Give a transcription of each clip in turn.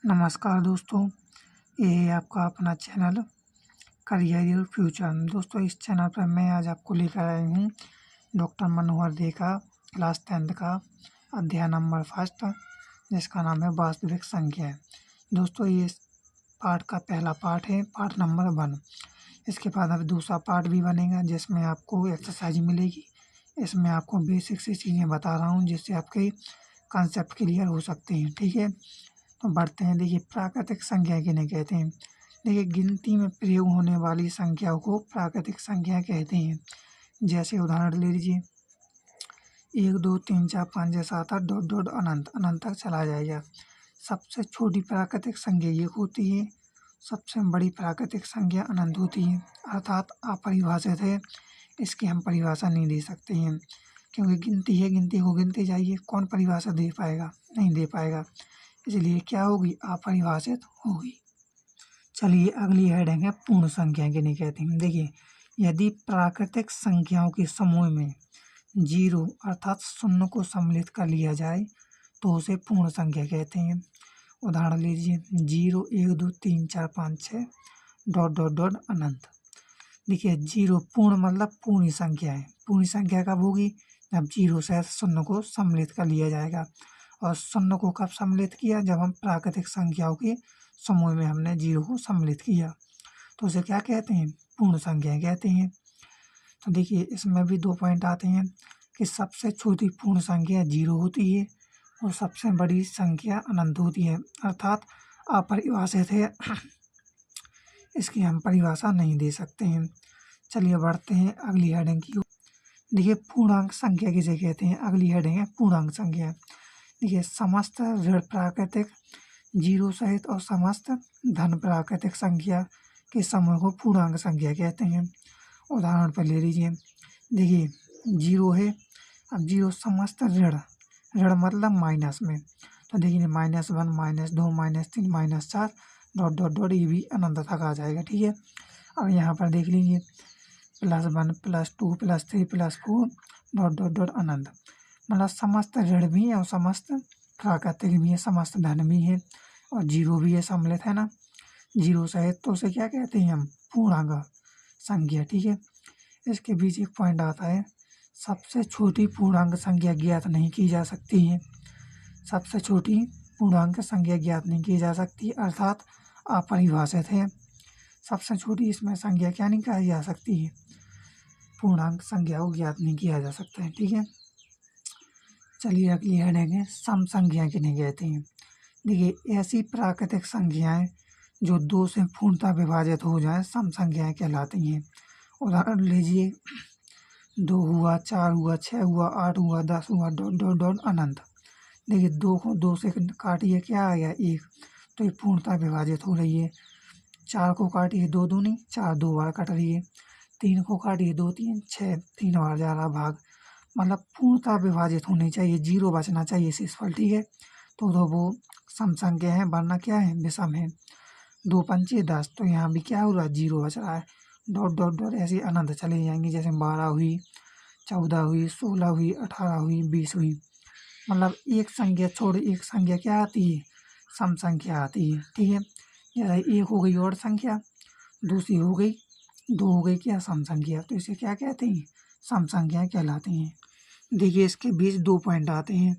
नमस्कार दोस्तों, ये है आपका अपना चैनल करियर और फ्यूचर। दोस्तों, इस चैनल पर मैं आज आपको लेकर आई हूँ डॉक्टर मनोहर दे का क्लास 10th का अध्याय नंबर 1, जिसका नाम है वास्तविक संख्या। दोस्तों, ये पाठ का पहला पाठ है, पाठ नंबर 1। इसके बाद अब दूसरा पार्ट भी बनेगा जिसमें आपको एक्सरसाइज मिलेगी। इसमें आपको बेसिक सी चीज़ें बता रहा हूँ जिससे आपके कंसेप्ट क्लियर हो सकते हैं। ठीक है, तो बढ़ते हैं। देखिए, प्राकृतिक संख्या किन्हें कहते हैं। देखिए, गिनती में प्रयोग होने वाली संख्याओं को प्राकृतिक संख्या कहते हैं। जैसे उदाहरण ले लीजिए, 1 2 3 4 5 6 7 8 डॉट डॉट अनंत अनंत तक चला जाएगा। सबसे छोटी प्राकृतिक संख्या 1 होती है, सबसे बड़ी प्राकृतिक संख्या अनंत होती है। अर्थात अपरिभाषित है, इसकी हम परिभाषा नहीं दे सकते हैं क्योंकि गिनती है, गिनती को गिनते जाइए। कौन परिभाषा दे पाएगा? नहीं दे पाएगा, इसलिए क्या होगी? अपरिभाषित होगी। चलिए, अगली हेडिंग है पूर्ण संख्या किन्हें कहते हैं। देखिए, यदि प्राकृतिक संख्याओं के समूह में 0 अर्थात 0 को सम्मिलित कर लिया जाए तो उसे पूर्ण संख्या कहते हैं। उदाहरण लीजिए, 0 1 2 3 4 5 6 डॉट डॉट डॉट अनंत। देखिए, 0 पूर्ण मतलब पूर्ण संख्या है। पूर्ण संख्या कब होगी? जब 0 से 0 को सम्मिलित कर लिया जाएगा। और 0 को कब सम्मिलित किया? जब हम प्राकृतिक संख्याओं के समूह में हमने 0 को सम्मिलित किया, तो उसे क्या कहते हैं? पूर्ण संख्या कहते हैं। तो देखिए, इसमें भी 2 पॉइंट आते हैं कि सबसे छोटी पूर्ण संख्या 0 होती है और सबसे बड़ी संख्या अनंत होती है। अर्थात अपरिभाषित है, इसकी हम परिभाषा नहीं दे सकते हैं। चलिए, बढ़ते हैं अगली हेडिंग की ओर। देखिए, पूर्णांक संख्या किसे कहते हैं? अगली हेडिंग है पूर्णांक संख्या। देखिए, समस्त ऋण प्राकृतिक 0 सहित और समस्त धन प्राकृतिक संख्या के समूह को पूर्णांक संख्या कहते हैं। उदाहरण पर ले लीजिए, देखिए 0 है, अब 0 समस्त ऋण, ऋण मतलब माइनस में, तो देखिए -1 -2 -3 -4 डॉट डॉट डॉट, ये भी अनंत तक आ जाएगा। ठीक है, अब यहाँ पर देख लीजिए +1 +2 +3 +4 डॉट डॉट डॉट अनंत, मतलब समस्त ऋण भी है और समस्त प्राकृतिक भी है, समस्त धन भी है और 0 भी है, सम्मिलित है ना 0 सहित, तो उसे क्या कहते हैं हम? पूर्णांक संख्या। ठीक है, इसके बीच एक पॉइंट आता है, सबसे छोटी पूर्णांक संख्या ज्ञात नहीं की जा सकती है। सबसे छोटी पूर्णांक संख्या ज्ञात नहीं की जा सकती, अर्थात अपरिभाषित है। सबसे छोटी इसमें संख्या क्या नहीं कही जा सकती है? पूर्णांक संख्या को ज्ञात नहीं किया जा सकता है। ठीक है, चलिए अगली हेडिंग है सम संख्या किन्हें कहते हैं। देखिए, ऐसी प्राकृतिक संख्याएं जो 2 से पूर्णतः विभाजित हो जाए सम संख्याएं कहलाती हैं। उदाहरण लीजिए, 2 हुआ, 4 हुआ, 6 हुआ, 8 हुआ, 10 हुआ डॉट डॉट डॉट अनंत। देखिए, 2 को 2 से काटिए, क्या आ गया? 1, तो ये पूर्णतः विभाजित हो रही है। 4 को काटिए, 2 दूनी 4, 2 बार कट रही है। 3 को काटिए, 2 3 6, 3 बार जा रहा भाग, मतलब पूर्णतः विभाजित होनी चाहिए, 0 बचना चाहिए शेषफल। ठीक है, तो वो सम संख्या है, वरना क्या है? विषम है। 2 पंचे 10, तो यहाँ भी क्या हो रहा है? 0 बच रहा है। डॉट डॉट डॉट ऐसे अनंत चले जाएंगे, जैसे 12 हुई, 14 हुई, 16 हुई, 18 हुई, 20 हुई, मतलब एक संख्या छोड़ एक संख्या क्या आती है? सम संख्या आती है। ठीक है, जैसे 1 हो गई और संख्या, दूसरी हो गई 2 हो गई क्या? सम संख्या, तो इसे क्या कहते हैं? सम संख्या कहलाती हैं। देखिए, इसके बीच 2 पॉइंट आते हैं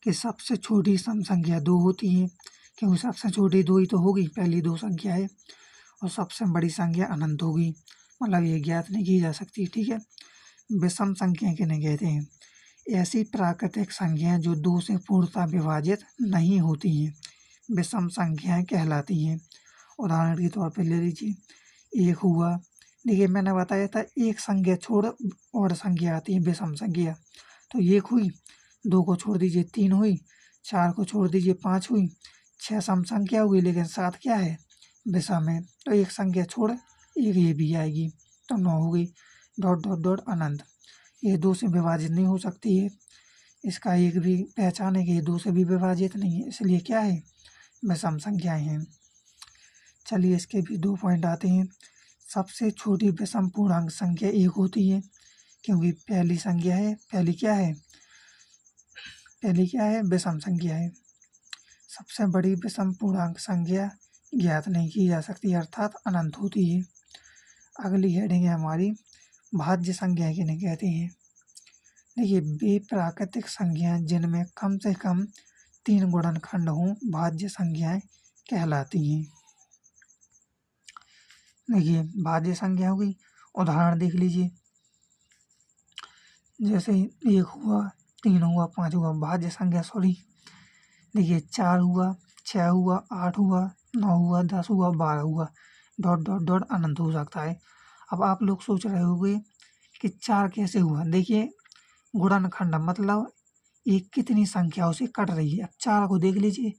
कि सबसे छोटी सम संख्या 2 होती है, क्योंकि सबसे छोटी 2 ही तो होगी, पहली 2 संख्या है, और सबसे बड़ी संख्या अनंत होगी, मतलब ये ज्ञात नहीं की जा सकती। ठीक है, विषम संख्या किन्हें कहते हैं? ऐसी प्राकृतिक संख्याएं जो 2 से पूर्णतः विभाजित नहीं होती हैं विषम संख्याएं कहलाती हैं। उदाहरण के तौर पर ले लीजिए, 1 हुआ, देखिए मैंने बताया था एक संख्या छोड़ और संख्या आती है विषम संख्या, तो 1 हुई, 2 को छोड़ दीजिए 3 हुई, 4 को छोड़ दीजिए 5 हुई, 6 सम संख्या हुई, लेकिन 7 क्या है? विषम है, तो एक संख्या छोड़ एक ये भी आएगी, तो 9 हो गई। डॉट डॉट डॉट अनंत, ये 2 से विभाजित नहीं हो सकती है, इसका एक भी पहचान है कि ये 2 से भी विभाजित नहीं है, इसलिए क्या है? विषम संख्याएं हैं। चलिए, इसके भी 2 पॉइंट आते हैं। सबसे छोटी विषम पूर्णांक संख्या 1 होती है, क्योंकि पहली संख्या है, पहली क्या है? विषम संख्या है। सबसे बड़ी विषम पूर्णांक संख्या ज्ञात नहीं की जा सकती अर्थात अनंत होती है। अगली हेडिंग है हमारी भाज्य संख्या किन्हें कहते हैं। देखिए वे प्राकृतिक संख्याएं जिनमें कम से कम 3 गुणनखंड हों भाज्य संख्याएं कहलाती हैं। देखिए भाज्य संख्या होगी, उदाहरण देख लीजिए, जैसे 1 हुआ, 3 हुआ, 5 हुआ, भाज्य संख्या सॉरी। देखिए 4 हुआ, 6 हुआ, 8 हुआ, 9 हुआ, 10 हुआ, 12 हुआ, डॉट डॉट डॉट अनंत हो सकता है। अब आप लोग सोच रहे होंगे कि 4 कैसे हुआ। देखिए गुणनखंड मतलब एक कितनी संख्याओं से कट रही है। अब 4 को देख लीजिए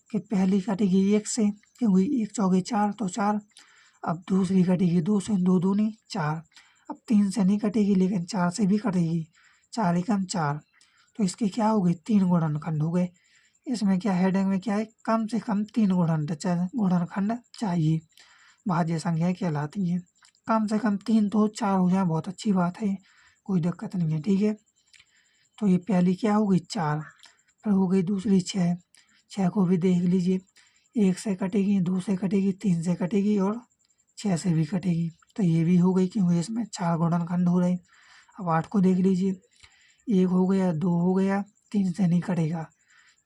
कि पहली कटेगी 1 से, क्योंकि 1 चौके 4 तो 4। अब दूसरी कटेगी 2 से, 2 दूनी 4। अब 3 से नहीं कटेगी लेकिन 4 से भी कटेगी, 4 एकम 4। तो इसके क्या हो गए, 3 गुणनखंड हो गए। इसमें क्या हेडिंग में क्या है, कम से कम 3 गुणनखंड चाहिए, भाज्य संख्या कहलाती है। कम से कम 3 तो 4 हो जाए बहुत अच्छी बात है, कोई दिक्कत नहीं है, ठीक है। तो ये पहली क्या हो गई 4, फिर हो गई दूसरी 6। 6 को भी देख लीजिए, 1 से कटेगी, 2 से कटेगी, 3 से कटेगी और 6 से भी कटेगी, तो ये भी हो गई क्योंकि इसमें 4 गुणनखंड हो रहे। अब 8 को देख लीजिए, 1 हो गया, 2 हो गया, 3 से नहीं कटेगा,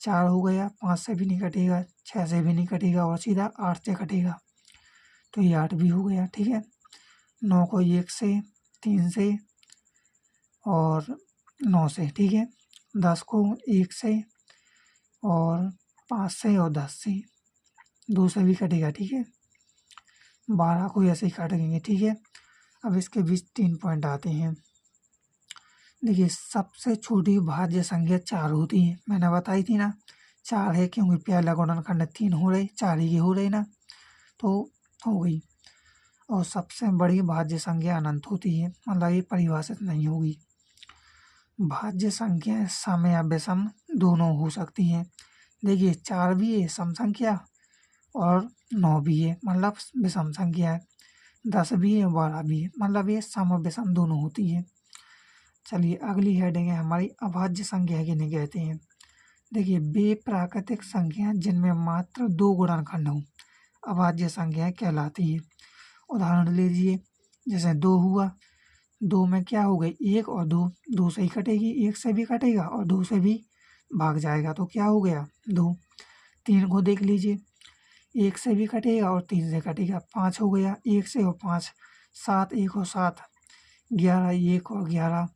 4 हो गया, 5 से भी नहीं कटेगा, 6 से भी नहीं कटेगा और सीधा 8 से कटेगा, तो ये 8 भी हो गया, ठीक है। 9 को 1 से, 3 से और 9 से, ठीक है। 10 को 1 से और 5 से और 10 से, 2 से भी कटेगा, ठीक है। 12 को ऐसे ही काटेंगे, ठीक है। अब इसके बीच 3 पॉइंट आते हैं। देखिए सबसे छोटी भाज्य संख्या 4 होती है, मैंने बताई थी ना, 4 है क्योंकि पहला गुणनखंड 3 हो रहे, 4 ही हो रहे ना, तो हो गई। और सबसे बड़ी भाज्य संख्या अनंत होती है, मतलब ये परिभाषित नहीं होगी। भाज्य संख्या सम या विषम दोनों हो सकती हैं। देखिए 4 भी है सम संख्या और 9 भी है, मतलब विषम संख्या है। 10 भी है, 12 भी है, मतलब ये सम और विषम दोनों होती है। चलिए अगली हेडिंग है हमारी अभाज्य संख्या किन्हें कहते हैं। देखिए वे प्राकृतिक संख्या जिनमें मात्र 2 गुणनखंड हों अभाज्य संख्याएं कहलाती है। उदाहरण लीजिए, जैसे 2 हुआ, 2 में क्या हो गई 1 और 2, 2 से ही कटेगी, 1 से भी कटेगा और 2 से भी भाग जाएगा, तो क्या हो गया 2। 3 को देख लीजिए, 1 से भी कटेगा और 3 से कटेगा, 5 हो गया, 1 से और 5, 7, 1 और 7, 11, 1 और 11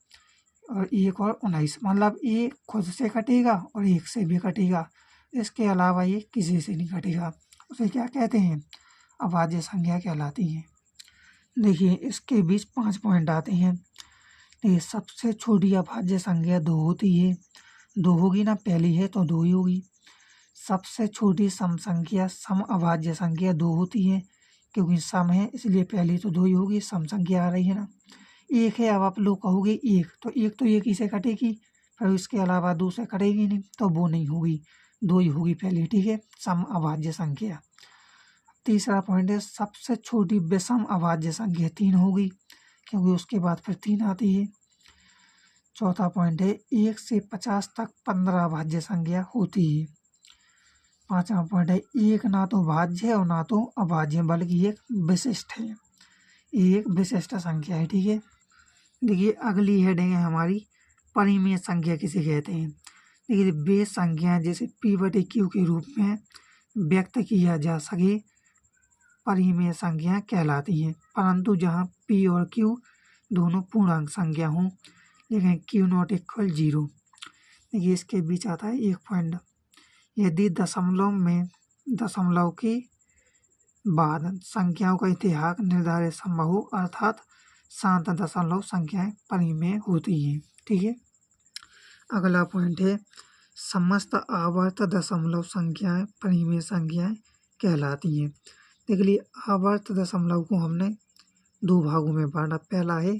और 1 और 19, मतलब ये खुद से कटेगा और 1 से भी कटेगा, इसके अलावा ये किसी से नहीं कटेगा, उसे क्या कहते हैं, अभाज्य संख्या कहलाती है। देखिए इसके बीच 5 पॉइंट आते हैं। देखिए सबसे छोटी अभाज्य संख्या 2 होती है, 2 होगी ना, पहली है तो 2 ही होगी। सबसे छोटी सम संख्या सम अभाज्य संख्या 2 होती है, क्योंकि सम है इसलिए पहली तो 2 ही होगी, सम संख्या आ रही है ना। 1 है, अब आप लोग कहोगे 1 तो 1 तो 1 ही से कटेगी, फिर इसके अलावा 2 से कटेगी नहीं, तो वो नहीं होगी, 2 ही होगी पहली, ठीक है, सम अभाज्य संख्या। तीसरा पॉइंट है सबसे छोटी विषम अभाज्य संख्या 3 होगी, क्योंकि उसके बाद फिर 3 आती है। चौथा पॉइंट है 1 से 50 तक 15 अभाज्य संख्या होती है। पांचवा पॉइंट है एक ना तो भाज्य है और ना तो अभाज्य, बल्कि एक विशिष्ट है, एक विशिष्ट संख्या है, ठीक है। देखिए अगली हेडिंग है हमारी परिमेय संख्या किसे कहते हैं। देखिए वे संख्याएं जैसे p/q के रूप में व्यक्त किया जा सके परिमेय संख्या कहलाती हैं, परंतु जहाँ p और q दोनों पूर्णांक संख्या हों लेकिन q नॉट इक्वल 0। देखिए इसके बीच आता है 1 पॉइंट, यदि दशमलव के बाद संख्याओं का इतिहास निर्धारित संभव हो, अर्थात शांत दशमलव संख्याएं परिमेय होती हैं, ठीक है। अगला पॉइंट है समस्त आवर्त दशमलव संख्याएं परिमेय संख्याएं कहलाती हैं। देखिए आवर्त दशमलव को हमने 2 भागों में बांटा, पहला है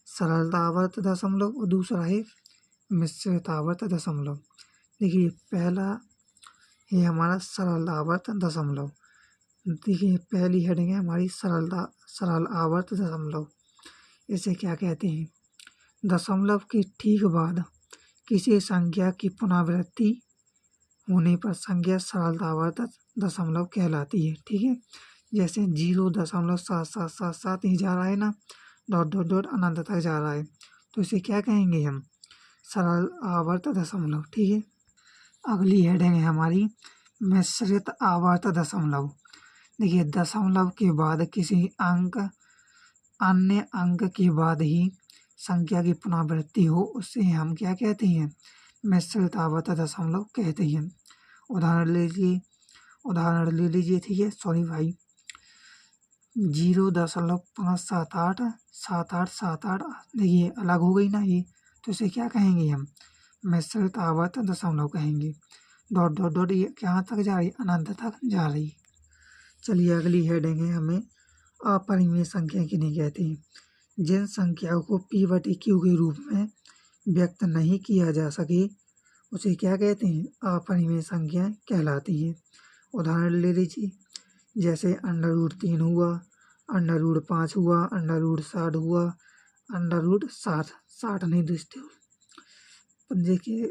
सरल आवर्त दशमलव और दूसरा है मिश्रित आवर्त दशमलव। देखिए पहला है हमारा सरल आवर्त दशमलव। देखिए पहली हेडिंग है हमारी सरल आवर्त दशमलव। इसे क्या कहते हैं, दशमलव के ठीक बाद किसी संख्या की पुनरावृत्ति होने पर संख्या सरलतावर्त दशमलव कहलाती है। ठीक है, जैसे 0.7777 ही जा रहा है ना, डॉट डॉट डॉट अनंत तक जा रहा है, तो इसे क्या कहेंगे हम? सरल आवर्त दशमलव। ठीक है, अगली हेडिंग है हमारी मिश्रित आवर्त दशमलव। देखिए, दशमलव के बाद किसी अन्य अंक के बाद ही संख्या की पुनरावृत्ति हो, उससे हम क्या कहते हैं? मिश्रित आवर्त दशमलव कहते हैं। उदाहरण ले लीजिए। ठीक है, सॉरी भाई, 0.578 देखिए अलग हो गई ना ये, तो इसे क्या कहेंगे हम? मिश्रित आवर्त दशमलव कहेंगे। डॉट डॉट डॉट ये कहाँ तक जा रही? अनंत तक जा रही। चलिए अगली हेडिंग है हमें अपरिमेय संख्या किन्हें कहते हैं? जिन संख्याओं को p/q के रूप में व्यक्त नहीं किया जा सके, उसे क्या कहते हैं? अपरिमेय संख्याएं कहलाती हैं। उदाहरण ले लीजिए, जैसे √3 हुआ, √5 हुआ, √60 हुआ, √60 नहीं दोस्तों, देखिए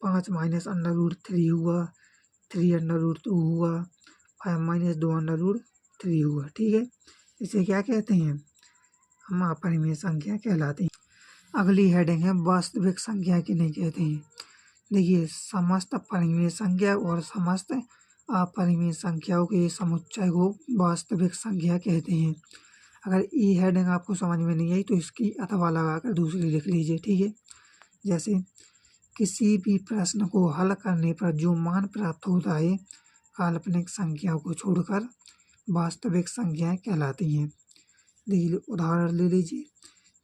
5 - √3 हुआ, 3√2 हुआ, 5 - 2√3 हुआ। ठीक है, इसे क्या कहते हैं? हम अपरिमेय संख्या कहलाती हैं। अगली हेडिंग है वास्तविक संख्या किन्हें कहते हैं? देखिए, समस्त परिमेय संख्या और समस्त अपरिमेय संख्याओं के समुच्चय को वास्तविक संख्या कहते हैं। अगर ये हेडिंग आपको समझ में नहीं आई तो इसकी अथवा लगाकर दूसरी लिख लीजिए। ठीक है, जैसे किसी भी प्रश्न को हल करने पर जो मान प्राप्त होता है, काल्पनिक संख्याओं को छोड़कर वास्तविक संख्याएं कहलाती हैं। देखिए उदाहरण ले लीजिए,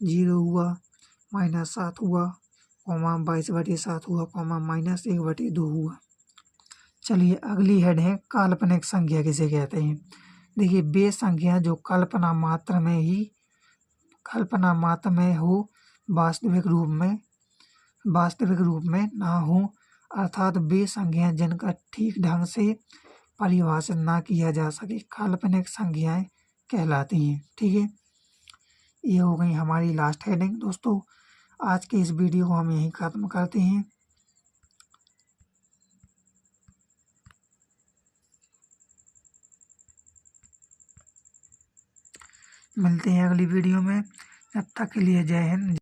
0 हुआ, -7 हुआ, -22/7 हुआ, -1/2 हुआ। चलिए अगली हेड है काल्पनिक संख्या किसे कहते हैं? देखिए, वे संख्या जो कल्पना मात्र में हो, वास्तविक रूप में ना हो, अर्थात वे संख्या जिनका ठीक ढंग से परिभाषित ना किया जा सके, काल्पनिक संख्याएं कहलाती हैं। ठीक है, ये हो गई हमारी लास्ट हेडिंग। दोस्तों, आज के इस वीडियो को हम यहीं ख़त्म करते हैं। मिलते हैं अगली वीडियो में, तब तक के लिए जय हिंद।